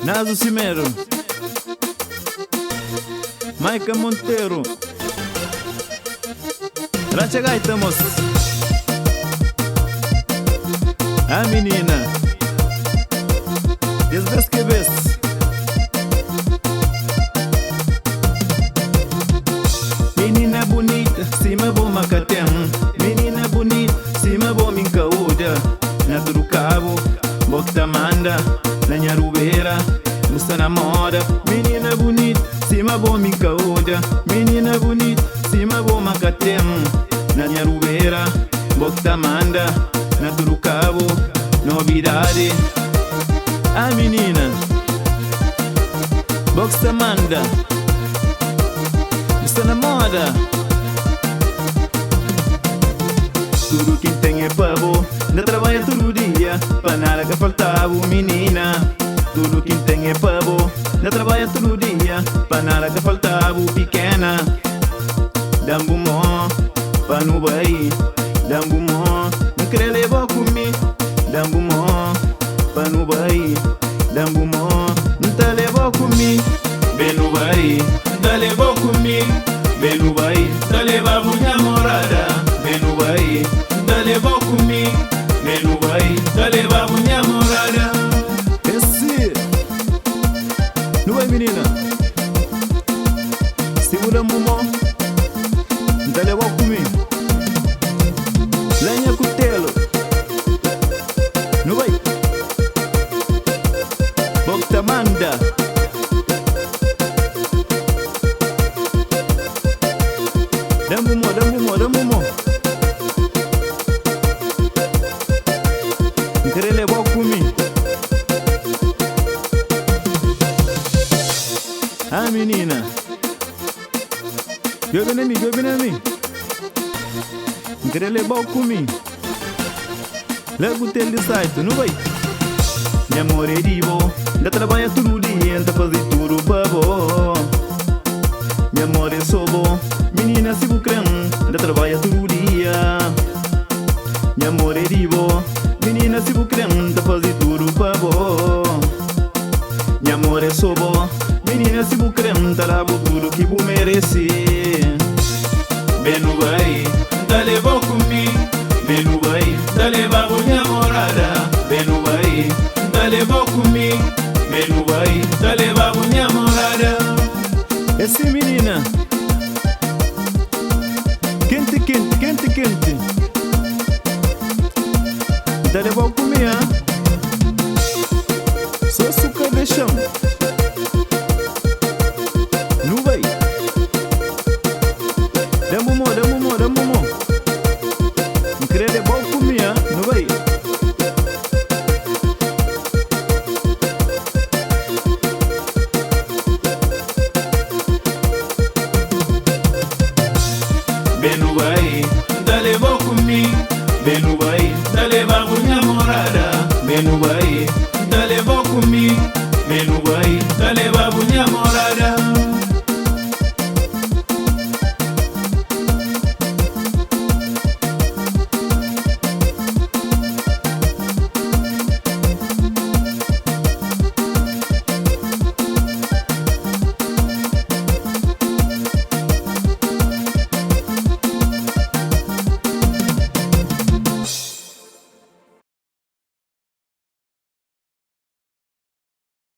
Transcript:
Nazo Cimero, Maica Monteiro, Racha Gaita, moço. A menina, desvez que vês. Menina bonita, cima bom macatem. Menina bonita, cima bom mincaúda. Na do cabo, boca manda. Na nharubeira, musta na moda. Menina bonita, cima bom mincaúda. Menina bonita, cima bom macatem. Na nharubeira, boca manda. Na do cabo, novidade. A menina, boxa manda. Está na moda. Tudo quem tem é pavo, ainda trabalha todo dia. Para nada que faltava, menina. Tudo quem tem é pavo, ainda trabalha todo dia. Para nada que faltava, pequena. Dambu mó, para no baí. Dambu mó, não quer levar comigo. Dambu mó, para no baí. Dambu mó, não tá levou comigo. Vem no baí, tá levou comigo. Vem no baí, tá levava minha namorada. Vem no baí, tá levou comigo. Vem no baí, tá levava minha namorada. Esse, não é menina? Segura mumó, tá levou comigo. Lenha cutelo, não vai? Bocta manda. Dambu mo, dambu mo, dambu mo. Querer levar comigo. A menina, joga na mim. Querer levar comigo. Leva o teu de site, não vai? Minha amor é divo, ainda trabalha todo dia, ainda faz tudo para bom. Minha amor é sobo, menina se bucrão, ainda trabalha todo dia. Minha amor é divo, menina se bucrão, ainda faz tudo para bom. Minha amor é sobo, menina se bucrão, ainda lavo tudo que vou merecer. Vem no baí, ainda levou comigo. Vem no baí, ainda levava minha namorada. Vem no baí, ainda levou comigo. Vem no baí, ainda levava minha namorada. Essa menina, quente, quente, quente, quente. Ainda levou comigo, hein? Só açúcar de chão. Não vai. Dá-me um mo. Não querer levar